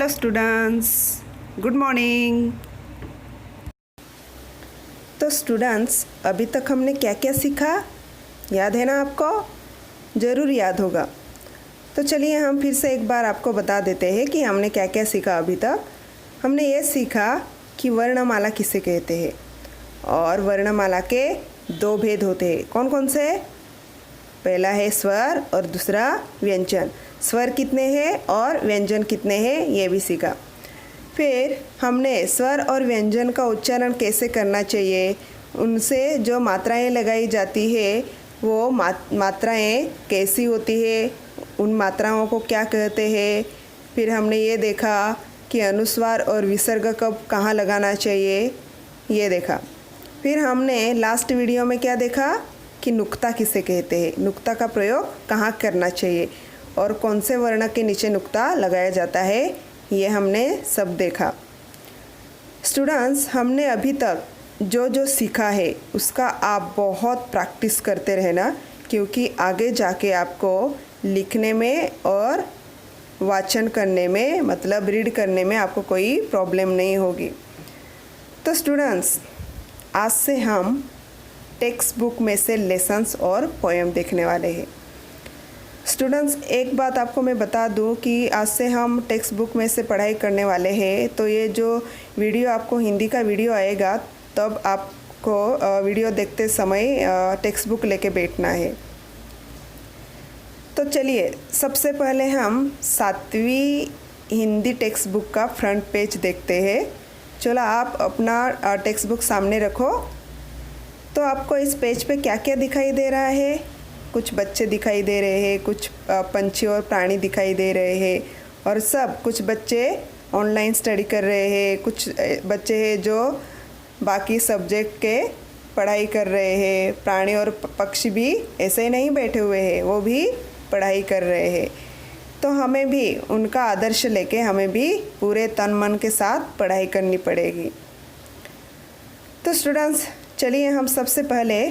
Hello students, good morning. तो students, अभी तक हमने क्या क्या सीखा, याद है ना आपको? ज़रूर याद होगा। तो चलिए हम फिर से एक बार आपको बता देते हैं कि हमने क्या क्या सीखा अभी तक। हमने ये सीखा कि वर्णमाला किसे कहते हैं और वर्णमाला के दो भेद होते हैं। कौन कौन से? पहला है स्वर और दूसरा व्यंजन। स्वर कितने हैं और व्यंजन कितने हैं ये भी सीखा। फिर हमने स्वर और व्यंजन का उच्चारण कैसे करना चाहिए, उनसे जो मात्राएं लगाई जाती है वो मात्राएं कैसी होती है, उन मात्राओं को क्या कहते हैं। फिर हमने ये देखा कि अनुस्वार और विसर्ग कब कहाँ लगाना चाहिए, ये देखा। फिर हमने लास्ट वीडियो में क्या देखा कि नुक्ता किसे कहते हैं, नुक्ता का प्रयोग कहाँ करना चाहिए और कौन से वर्ण के नीचे नुक्ता लगाया जाता है, ये हमने सब देखा। स्टूडेंट्स, हमने अभी तक जो जो सीखा है उसका आप बहुत प्रैक्टिस करते रहना, क्योंकि आगे जाके आपको लिखने में और वाचन करने में, मतलब रीड करने में आपको कोई प्रॉब्लम नहीं होगी। तो स्टूडेंट्स, आज से हम टेक्स्ट बुक में से लेसन्स और पोएम देखने वाले हैं। स्टूडेंट्स, एक बात आपको मैं बता दूं कि आज से हम टेक्स्ट बुक में से पढ़ाई करने वाले हैं। तो ये जो वीडियो आपको हिंदी का वीडियो आएगा, तब आपको वीडियो देखते समय टेक्स्ट बुक लेके बैठना है। तो चलिए सबसे पहले हम 7वीं हिंदी टेक्स्ट बुक का फ्रंट पेज देखते हैं। चलो आप अपना टेक्स्ट बुक सामने रखो। तो आपको इस पेज पे क्या क्या दिखाई दे रहा है? कुछ बच्चे दिखाई दे रहे हैं, कुछ पंछी और प्राणी दिखाई दे रहे हैं, और सब कुछ बच्चे ऑनलाइन स्टडी कर रहे हैं, कुछ बच्चे हैं जो बाकी सब्जेक्ट के पढ़ाई कर रहे हैं। प्राणी और पक्षी भी ऐसे ही नहीं बैठे हुए हैं, वो भी पढ़ाई कर रहे हैं। तो हमें भी उनका आदर्श लेके हमें भी पूरे तन मन के साथ पढ़ाई करनी पड़ेगी। तो स्टूडेंट्स, चलिए हम सबसे पहले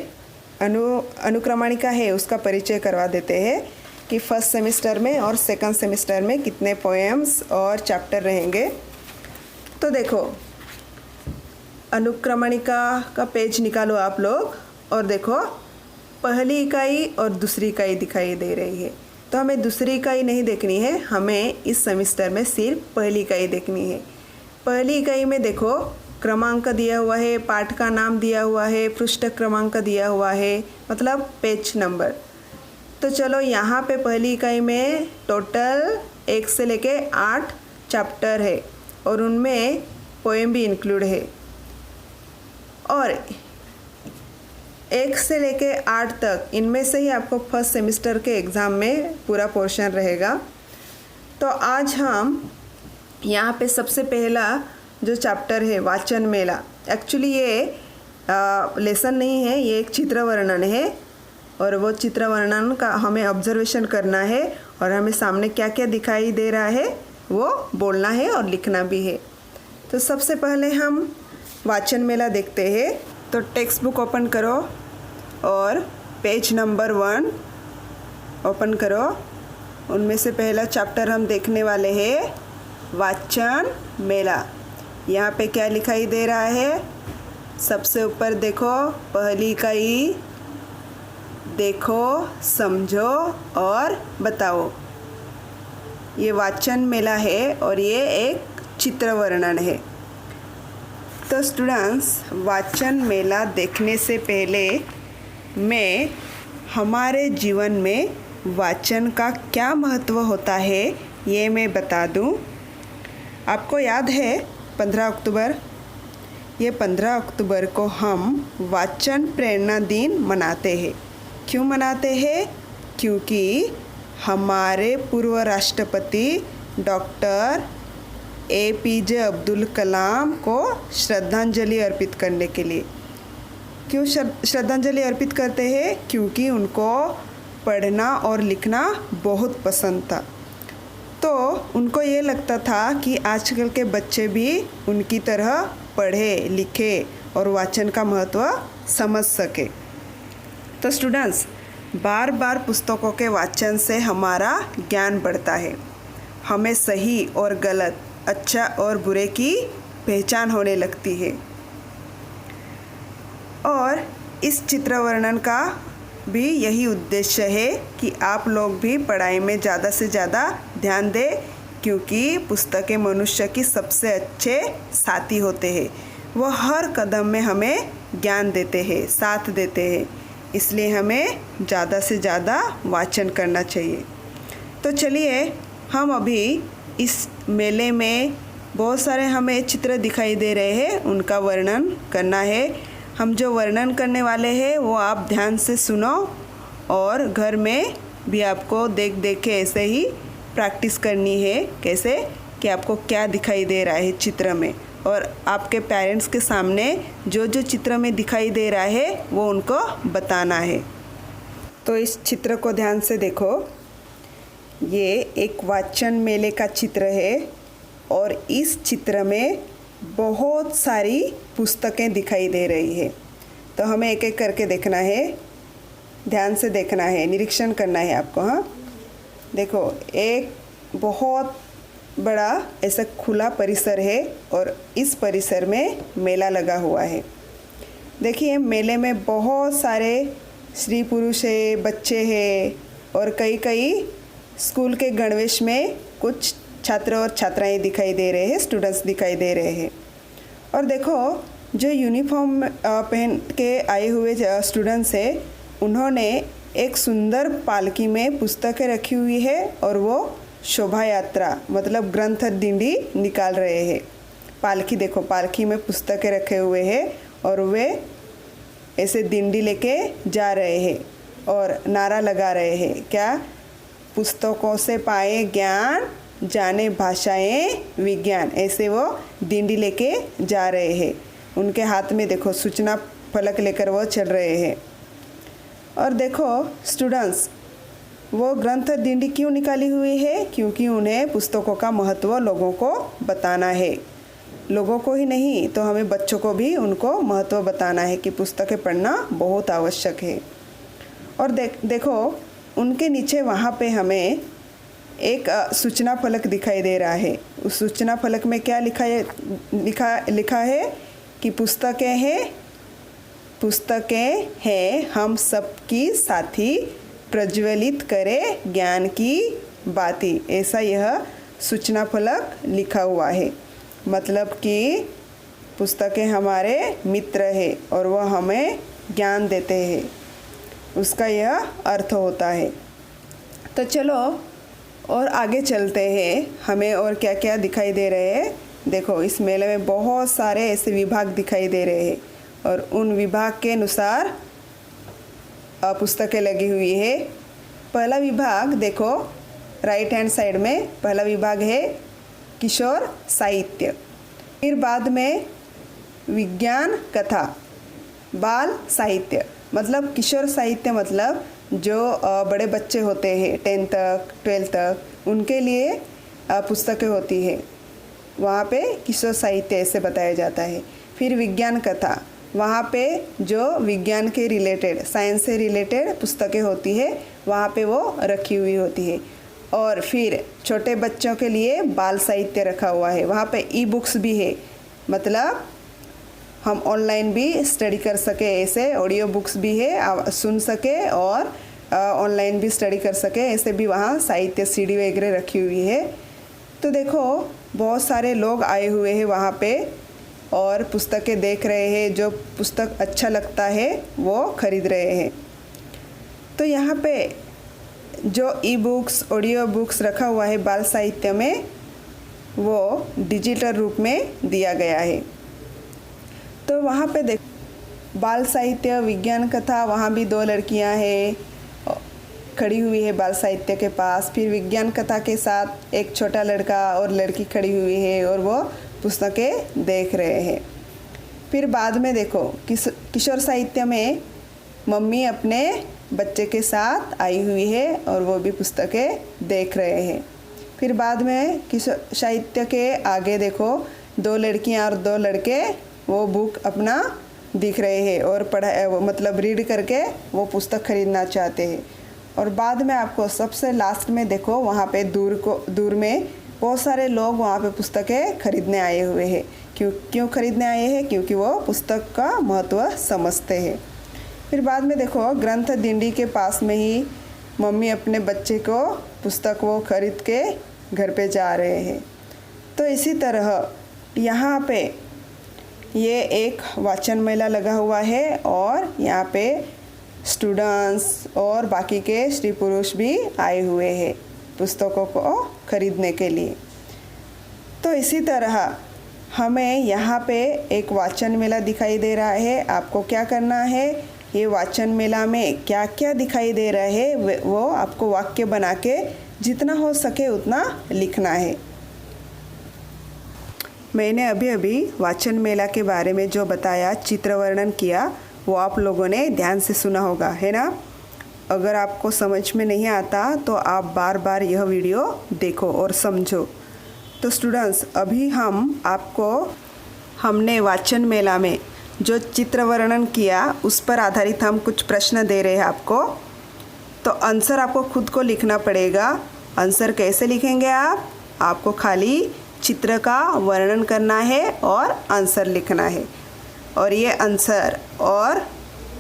अनुक्रमणिका है उसका परिचय करवा देते हैं कि फर्स्ट सेमेस्टर में और सेकंड सेमेस्टर में कितने पोएम्स और चैप्टर रहेंगे। तो देखो, अनुक्रमणिका का पेज निकालो आप लोग और देखो, पहली इकाई और दूसरी इकाई दिखाई दे रही है। तो हमें दूसरी इकाई नहीं देखनी है, हमें इस सेमेस्टर में सिर्फ पहली इकाई देखनी है। पहली इकाई में देखो, क्रमांक दिया हुआ है, पाठ का नाम दिया हुआ है, पृष्ठ क्रमांक दिया हुआ है, मतलब पेज नंबर। तो चलो यहाँ पे पहली इकाई में टोटल 1 से लेके 8 चैप्टर है और उनमें पोएम भी इंक्लूड है। और 1 से लेके 8 तक इनमें से ही आपको फर्स्ट सेमेस्टर के एग्ज़ाम में पूरा पोर्शन रहेगा। तो आज हम यहाँ पे सबसे पहला जो चैप्टर है वाचन मेला, एक्चुअली ये लेसन नहीं है, ये एक चित्र वर्णन है और वो चित्र वर्णन का हमें ऑब्जर्वेशन करना है और हमें सामने क्या क्या दिखाई दे रहा है वो बोलना है और लिखना भी है। तो सबसे पहले हम वाचन मेला देखते हैं। तो टेक्स्ट बुक ओपन करो और पेज नंबर 1 ओपन करो। उनमें से पहला चैप्टर हम देखने वाले हैं वाचन मेला। यहाँ पे क्या लिखाई दे रहा है? सबसे ऊपर देखो, पहली इकाई देखो, समझो और बताओ। ये वाचन मेला है और ये एक चित्र वर्णन है। तो स्टूडेंट्स, वाचन मेला देखने से पहले मैं हमारे जीवन में वाचन का क्या महत्व होता है ये मैं बता दूं। आपको याद है 15 अक्टूबर, ये 15 अक्टूबर को हम वाचन प्रेरणा दिन मनाते हैं। क्यों मनाते हैं? क्योंकि हमारे पूर्व राष्ट्रपति डॉक्टर APJ अब्दुल कलाम को श्रद्धांजलि अर्पित करने के लिए। क्यों श्रद्धांजलि अर्पित करते हैं? क्योंकि उनको पढ़ना और लिखना बहुत पसंद था। तो उनको ये लगता था कि आजकल के बच्चे भी उनकी तरह पढ़े लिखे और वाचन का महत्व समझ सके। तो स्टूडेंट्स, बार बार पुस्तकों के वाचन से हमारा ज्ञान बढ़ता है। हमें सही और गलत अच्छा और बुरे की पहचान होने लगती है। और इस चित्र वर्णन का भी यही उद्देश्य है कि आप लोग भी पढ़ाई में ज़्यादा से ज़्यादा ध्यान दें, क्योंकि पुस्तकें मनुष्य की सबसे अच्छे साथी होते हैं। वह हर कदम में हमें ज्ञान देते हैं, साथ देते हैं, इसलिए हमें ज़्यादा से ज़्यादा वाचन करना चाहिए। तो चलिए हम अभी इस मेले में बहुत सारे हमें चित्र दिखाई दे रहे हैं, उनका वर्णन करना है। हम जो वर्णन करने वाले हैं वो आप ध्यान से सुनो और घर में भी आपको देख देख के ऐसे ही प्रैक्टिस करनी है, कैसे कि आपको क्या दिखाई दे रहा है चित्र में, और आपके पेरेंट्स के सामने जो जो चित्र में दिखाई दे रहा है वो उनको बताना है। तो इस चित्र को ध्यान से देखो, ये एक वाचन मेले का चित्र है और इस चित्र में बहुत सारी पुस्तकें दिखाई दे रही है। तो हमें एक एक करके देखना है, ध्यान से देखना है, निरीक्षण करना है आपको। हाँ, देखो एक बहुत बड़ा ऐसा खुला परिसर है और इस परिसर में मेला लगा हुआ है। देखिए मेले में बहुत सारे स्त्री पुरुष है, बच्चे हैं और कई कई स्कूल के गणवेश में कुछ छात्र और छात्राएं दिखाई दे रहे हैं, स्टूडेंट्स दिखाई दे रहे हैं। और देखो जो यूनिफॉर्म पहन के आए हुए स्टूडेंट्स हैं, उन्होंने एक सुंदर पालकी में पुस्तकें रखी हुई है और वो शोभा यात्रा मतलब ग्रंथ दिंडी निकाल रहे हैं। पालकी देखो, पालकी में पुस्तकें रखे हुए हैं और वे ऐसे दिंडी लेके जा रहे हैं और नारा लगा रहे हैं, क्या? पुस्तकों से पाए ज्ञान, जाने भाषाएं विज्ञान। ऐसे वो दिंडी लेके जा रहे हैं। उनके हाथ में देखो सूचना फलक लेकर वो चल रहे हैं। और देखो स्टूडेंट्स, वो ग्रंथ दिंडी क्यों निकाली हुई है? क्योंकि उन्हें पुस्तकों का महत्व लोगों को बताना है। लोगों को ही नहीं तो हमें बच्चों को भी उनको महत्व बताना है कि पुस्तकें पढ़ना बहुत आवश्यक है। और देखो उनके नीचे वहाँ पे हमें एक सूचना फलक दिखाई दे रहा है। उस सूचना फलक में क्या लिखा है कि पुस्तकें हैं हम सबकी साथी, प्रज्वलित करे ज्ञान की बाती। ऐसा यह सूचना फलक लिखा हुआ है। मतलब कि पुस्तकें हमारे मित्र है और वह हमें ज्ञान देते हैं, उसका यह अर्थ होता है। तो चलो और आगे चलते हैं, हमें और क्या क्या दिखाई दे रहे हैं। देखो इस मेले में बहुत सारे ऐसे विभाग दिखाई दे रहे हैं और उन विभाग के अनुसार पुस्तकें लगी हुई है। पहला विभाग देखो राइट हैंड साइड में, पहला विभाग है किशोर साहित्य। फिर बाद में विज्ञान कथा, बाल साहित्य। मतलब किशोर साहित्य मतलब जो बड़े बच्चे होते हैं 10th तक 12th तक, उनके लिए पुस्तकें होती है, वहाँ पे किशोर साहित्य ऐसे बताया जाता है। फिर विज्ञान कथा, वहाँ पे जो विज्ञान के रिलेटेड, साइंस से रिलेटेड पुस्तकें होती है, वहाँ पे वो रखी हुई होती है। और फिर छोटे बच्चों के लिए बाल साहित्य रखा हुआ है, वहाँ पे ई बुक्स भी है, मतलब हम ऑनलाइन भी स्टडी कर सके, ऐसे ऑडियो बुक्स भी है, सुन सके और ऑनलाइन भी स्टडी कर सके, ऐसे भी वहाँ साहित्य सीडी वगैरह रखी हुई है। तो देखो बहुत सारे लोग आए हुए हैं वहाँ पे और पुस्तकें देख रहे हैं, जो पुस्तक अच्छा लगता है वो खरीद रहे हैं। तो यहाँ पे जो ई बुक्स, ऑडियो बुक्स रखा हुआ है बाल साहित्य में, वो डिजिटल रूप में दिया गया है। तो वहाँ पे देख बाल साहित्य, विज्ञान कथा, वहाँ भी 2 लड़कियाँ हैं खड़ी हुई है बाल साहित्य के पास। फिर विज्ञान कथा के साथ एक छोटा लड़का और लड़की खड़ी हुई है और वो पुस्तकें देख रहे हैं। फिर बाद में देखो किशोर साहित्य में मम्मी अपने बच्चे के साथ आई हुई है और वो भी पुस्तकें देख रहे हैं। फिर बाद में किशोर साहित्य के आगे देखो 2 लड़कियां और 2 लड़के वो बुक अपना दिख रहे हैं और मतलब रीड करके वो पुस्तक खरीदना चाहते हैं। और बाद में आपको सबसे लास्ट में देखो वहाँ पे दूर में बहुत सारे लोग वहाँ पे पुस्तकें खरीदने आए हुए हैं। क्यों खरीदने आए हैं? क्योंकि वो पुस्तक का महत्व समझते हैं। फिर बाद में देखो, ग्रंथ दिंडी के पास में ही मम्मी अपने बच्चे को पुस्तक वो खरीद के घर पे जा रहे हैं। तो इसी तरह यहाँ पे ये एक वाचन मेला लगा हुआ है और यहाँ पे स्टूडेंट्स और बाकी के स्त्री पुरुष भी आए हुए हैं पुस्तकों को खरीदने के लिए। तो इसी तरह हमें यहाँ पे एक वाचन मेला दिखाई दे रहा है। आपको क्या करना है, ये वाचन मेला में क्या क्या दिखाई दे रहा है वो आपको वाक्य बना के जितना हो सके उतना लिखना है। मैंने अभी वाचन मेला के बारे में जो बताया, चित्र वर्णन किया, वो आप लोगों ने ध्यान से सुना होगा, है ना। अगर आपको समझ में नहीं आता तो आप बार बार यह वीडियो देखो और समझो। तो स्टूडेंट्स, अभी हमने वाचन मेला में जो चित्र वर्णन किया उस पर आधारित हम कुछ प्रश्न दे रहे हैं आपको। तो आंसर आपको खुद को लिखना पड़ेगा। आंसर कैसे लिखेंगे आपको खाली चित्र का वर्णन करना है और आंसर लिखना है। और ये आंसर और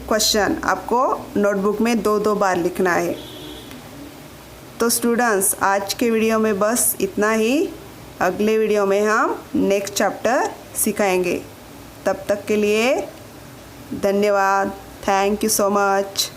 क्वेश्चन आपको नोटबुक में 2-2 बार लिखना है। तो स्टूडेंट्स, आज के वीडियो में बस इतना ही। अगले वीडियो में हम नेक्स्ट चैप्टर सिखाएंगे। तब तक के लिए धन्यवाद। Thank you so much.